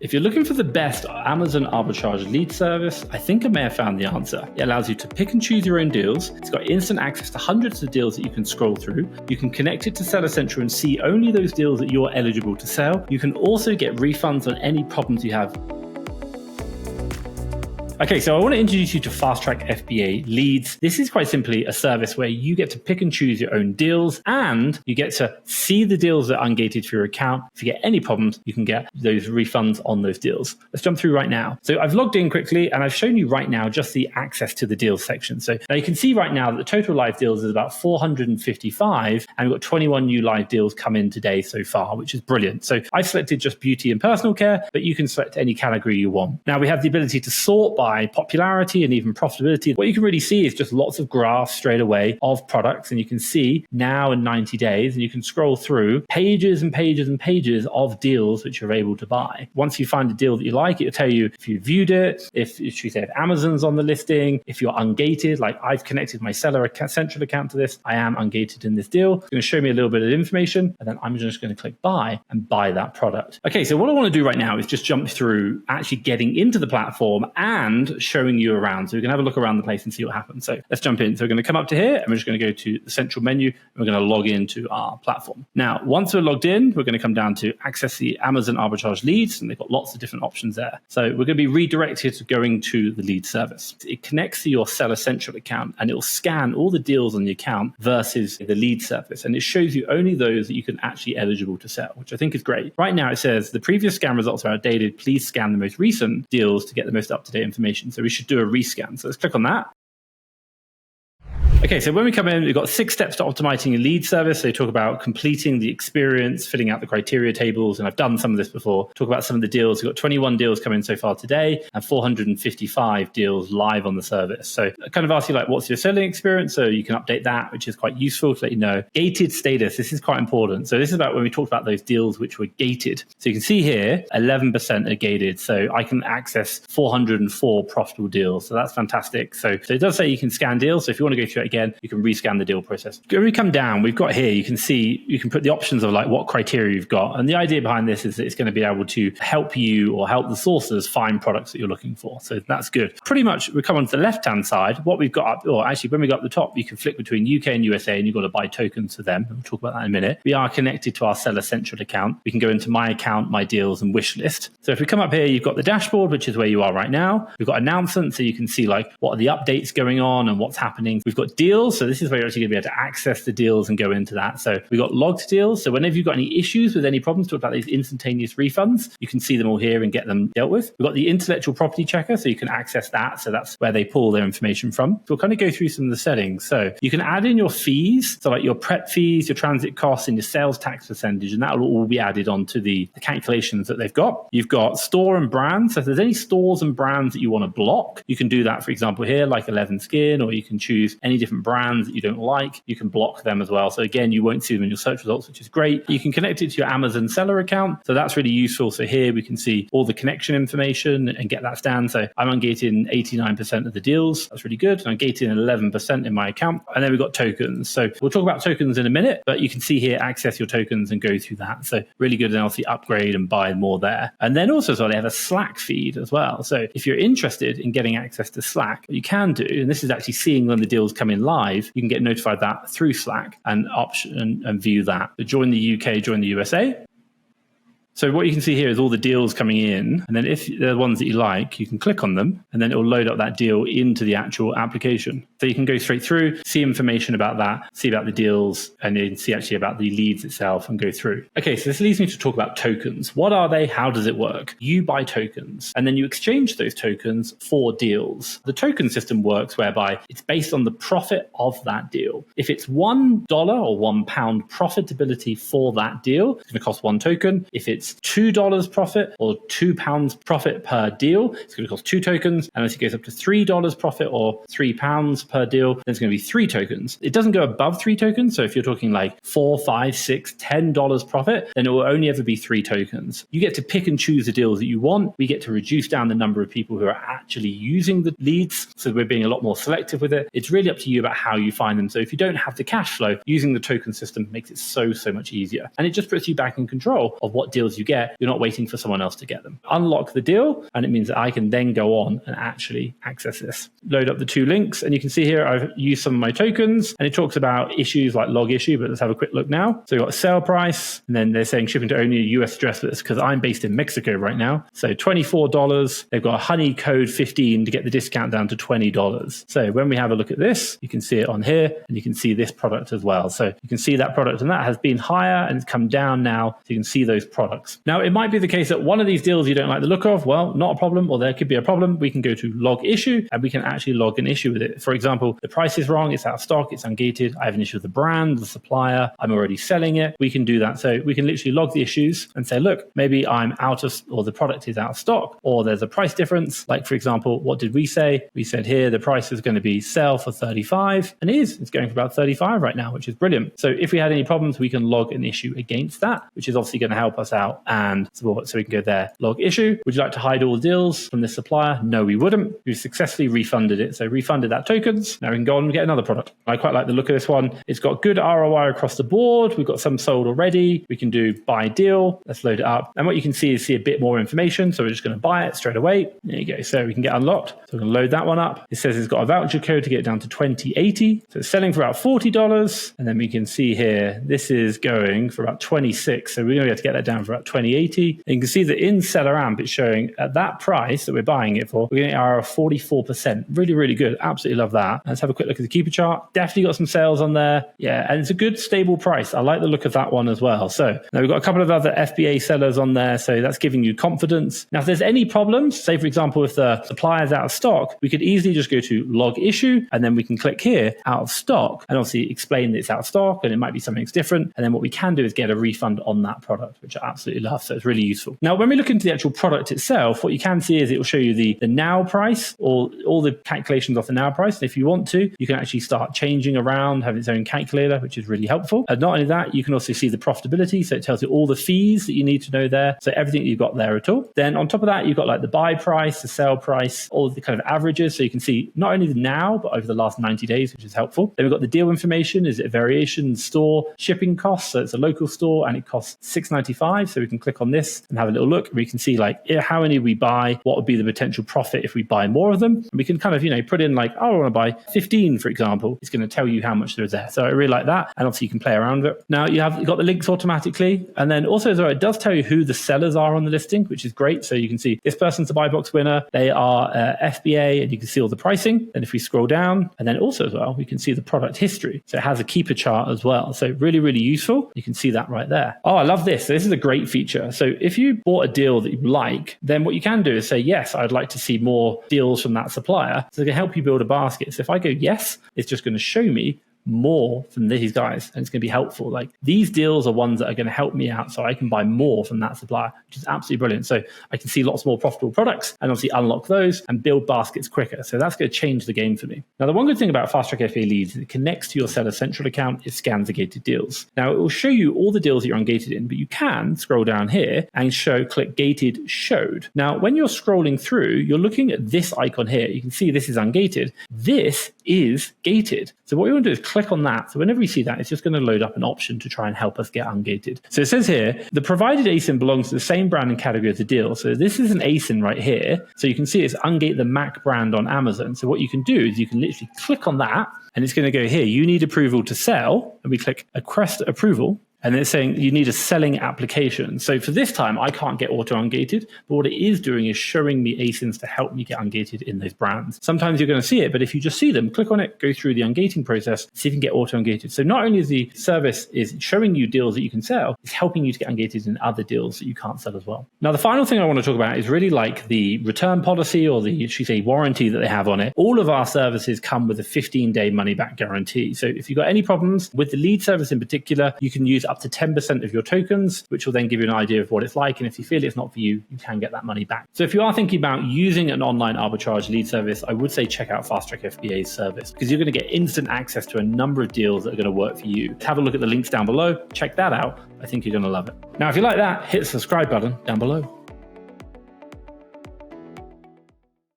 If you're looking for the best Amazon Arbitrage lead service, I think I may have found the answer. It allows you to pick and choose your own deals. It's got instant access to hundreds of deals that you can scroll through. You can connect it to Seller Central and see only those deals that you're eligible to sell. You can also get refunds on any problems you have. Okay, so I want to introduce you to Fast Track FBA Leads. This is quite simply a service where you get to pick and choose your own deals, and you get to see the deals that are ungated for your account. If you get any problems, you can get those refunds on those deals. Let's jump through right now. So I've logged in quickly, and I've shown you right now just the access to the deals section. So now you can see right now that the total live deals is about 455, and we've got 21 new live deals come in today so far, which is brilliant. So I've selected just beauty and personal care, but you can select any category you want. Now we have the ability to sort by popularity and even profitability. What you can really see is just lots of graphs straight away of products, and you can see now in 90 days, and you can scroll through pages and pages and pages of deals which you're able to buy. Once you find a deal that you like, it'll tell you if you viewed it, if Amazon's on the listing, if you're ungated, like I've connected my Seller Central account to this, I am ungated in this deal. It's going to show me a little bit of information, and then I'm just going to click buy and buy that product. Okay, so what I want to do right now is just jump through actually getting into the platform and showing you around so we can have a look around the place and see what happens. So let's jump in. So we're going to come up to here, and we're just going to go to the central menu, and we're going to log into our platform. Now, once we're logged in, we're going to come down to access the Amazon Arbitrage leads, and they've got lots of different options there. So we're going to be redirected to going to the lead service. It connects to your Seller Central account, and it will scan all the deals on the account versus the lead service, and it shows you only those that you can actually eligible to sell, which I think is great. Right now it says the previous scan results are outdated. Please scan the most recent deals to get the most up-to-date information. So we should do a rescan. So let's click on that. Okay, so when we come in, we've got 6 steps to optimizing your lead service. They talk about completing the experience, filling out the criteria tables, and I've done some of this before. Talk about some of the deals. We've got 21 deals coming so far today and 455 deals live on the service. So I kind of ask you, like, what's your selling experience? So you can update that, which is quite useful to let you know. Gated status, this is quite important. So this is about when we talked about those deals which were gated. So you can see here, 11% are gated. So I can access 404 profitable deals. So that's fantastic. So it does say you can scan deals. So if you want to go through it again, you can rescan the deal process. When we come down, we've got here, you can see, you can put the options of like what criteria you've got. And the idea behind this is that it's going to be able to help you or help the sources find products that you're looking for. So that's good. Pretty much, we come onto the left-hand side. What we've got up, or actually when we go up the top, you can flick between UK and USA, and you've got to buy tokens for them. We'll talk about that in a minute. We are connected to our Seller Central account. We can go into my account, my deals, and wish list. So if we come up here, you've got the dashboard, which is where you are right now. We've got announcements, so you can see like what are the updates going on and what's happening. We've got deals. So this is where you're actually going to be able to access the deals and go into that. So we've got logged deals. So whenever you've got any issues with any problems, talk about these instantaneous refunds, you can see them all here and get them dealt with. We've got the intellectual property checker, so you can access that. So that's where they pull their information from. So we'll kind of go through some of the settings. So you can add in your fees, so like your prep fees, your transit costs, and your sales tax percentage, and that will all be added onto the calculations that they've got. You've got store and brands. So if there's any stores and brands that you want to block, you can do that, for example, here, like 11 Skin, or you can choose any different brands that you don't like. You can block them as well. So again, you won't see them in your search results, which is great. You can connect it to your Amazon seller account. So that's really useful. So here we can see all the connection information and get that stand. So I'm ungated in 89% of the deals. That's really good. I'm gated in 11% in my account. And then we've got tokens. So we'll talk about tokens in a minute, but you can see here, access your tokens and go through that. So really good. And obviously upgrade and buy more there. And then also, so they have a Slack feed as well. So if you're interested in getting access to Slack, what you can do, and this is actually seeing when the deals come in live, you can get notified that through Slack and option and view that. So join the UK, join the USA. So what you can see here is all the deals coming in. And then if they're the ones that you like, you can click on them, and then it will load up that deal into the actual application. So you can go straight through, see information about that, see about the deals, and then see actually about the leads itself and go through. Okay, so this leads me to talk about tokens. What are they? How does it work? You buy tokens, and then you exchange those tokens for deals. The token system works whereby it's based on the profit of that deal. If it's $1 or £1 profitability for that deal, it's going to cost 1 token. If it's $2 profit or £2 profit per deal, it's going to cost 2 tokens. And as it goes up to $3 profit or £3 per deal, then it's going to be 3 tokens. It doesn't go above 3 tokens. So if you're talking like $4, $5, $6, $10 profit, then it will only ever be 3 tokens. You get to pick and choose the deals that you want. We get to reduce down the number of people who are actually using the leads. So we're being a lot more selective with it. It's really up to you about how you find them. So if you don't have the cash flow, using the token system makes it so much easier. And it just puts you back in control of what deals deals you get, you're not waiting for someone else to get them. Unlock the deal, and it means that I can then go on and actually access this. Load up the 2 links, and you can see here I've used some of my tokens, and it talks about issues like log issue, but let's have a quick look now. So we've got sale price, and then they're saying shipping to only a US address, but it's because I'm based in Mexico right now. So $24. They've got a honey code 15 to get the discount down to $20. So when we have a look at this, you can see it on here, and you can see this product as well. So you can see that product, and that has been higher and it's come down now. So you can see those products. Now, it might be the case that one of these deals you don't like the look of. Well, not a problem, or there could be a problem. We can go to log issue, and we can actually log an issue with it. For example, the price is wrong, it's out of stock, it's ungated, I have an issue with the brand, the supplier, I'm already selling it. We can do that. So we can literally log the issues and say, look, maybe I'm out of, or the product is out of stock, or there's a price difference. Like, for example, what did we say? We said here the price is going to be sell for 35, and it's going for about 35 right now, which is brilliant. So if we had any problems, we can log an issue against that, which is obviously going to help us out and support. So we can go there, log issue. Would you like to hide all deals from this supplier? No, we wouldn't. We've successfully refunded it. So refunded that tokens. Now we can go on and get another product. I quite like the look of this one. It's got good ROI across the board. We've got some sold already. We can do buy deal. Let's load it up. And what you can see is a bit more information. So we're just going to buy it straight away. There you go. So we can get unlocked. So we're going to load that one up. It says it's got a voucher code to get it down to 2080. So it's selling for about $40. And then we can see here, this is going for about 26. So we're going to have to get that down for about 2080. And you can see that in Seller Amp, it's showing at that price that we're buying it for, we're getting our 44%. Really, really good. Absolutely love that. Let's have a quick look at the keeper chart. Definitely got some sales on there. Yeah, and it's a good stable price. I like the look of that one as well. So now we've got a couple of other FBA sellers on there. So that's giving you confidence. Now, if there's any problems, say for example, if the supplier is out of stock, we could easily just go to log issue, and then we can click here, out of stock, and obviously explain that it's out of stock and it might be something different. And then what we can do is get a refund on that product, which I absolutely love. So it's really useful. Now, when we look into the actual product itself, what you can see is it will show you the now price, or all the calculations off the now price. And if you want to, you can actually start changing around, have its own calculator, which is really helpful. And not only that, you can also see the profitability. So it tells you all the fees that you need to know there. So everything you've got there at all. Then on top of that, you've got like the buy price, the sell price, all the kind of averages. So you can see not only the now, but over the last 90 days, which is helpful. Then we've got the deal information. Is it a variation, store, shipping costs? So it's a local store and it costs $6.95. So we can click on this and have a little look. We can see like how many we buy, what would be the potential profit if we buy more of them. And we can kind of, put in like, oh, I want to buy 15, for example. It's going to tell you how much there is there. So I really like that. And obviously you can play around with it. Now you've got the links automatically. And then also as well, it does tell you who the sellers are on the listing, which is great. So you can see this person's a buy box winner. They are FBA, and you can see all the pricing. And if we scroll down, and then also as well, we can see the product history. So it has a keeper chart as well. So really, really useful. You can see that right there. Oh, I love this. So this is a great feature. So if you bought a deal that you like, then what you can do is say, yes, I'd like to see more deals from that supplier. So it can help you build a basket. So if I go yes, it's just going to show me more from these guys, and it's going to be helpful. Like, these deals are ones that are going to help me out so I can buy more from that supplier, which is absolutely brilliant. So I can see lots more profitable products and obviously unlock those and build baskets quicker. So that's going to change the game for me. Now, the one good thing about Fast Track FBA Leads is it connects to your Seller Central account. It scans the gated deals. Now, it will show you all the deals that you're ungated in, but you can scroll down here and click gated showed. Now, when you're scrolling through, you're looking at this icon here. You can see this is ungated. This is gated. So what you want to do is click on that. So whenever you see that, it's just going to load up an option to try and help us get ungated. So it says here, the provided ASIN belongs to the same brand and category as the deal. So this is an ASIN right here. So you can see it's Ungate the Mac brand on Amazon. So what you can do is you can literally click on that, and it's going to go here. You need approval to sell. And we click request approval. And it's saying you need a selling application. So for this time, I can't get auto ungated, but what it is doing is showing me ASINs to help me get ungated in those brands. Sometimes you're going to see it, but if you just see them, click on it, go through the ungating process, see if you can get auto ungated. So not only is the service is showing you deals that you can sell, it's helping you to get ungated in other deals that you can't sell as well. Now, the final thing I want to talk about is really like the return policy, or the, should we say, warranty that they have on it. All of our services come with a 15-day money-back guarantee. So if you've got any problems with the lead service in particular, you can use up to 10% of your tokens, which will then give you an idea of what it's like. And if you feel it's not for you, you can get that money back. So if you are thinking about using an online arbitrage lead service, I would say check out Fast Track FBA's service, because you're going to get instant access to a number of deals that are going to work for you. Have a look at the links down below. Check that out. I think you're going to love it. Now, if you like that, hit the subscribe button down below.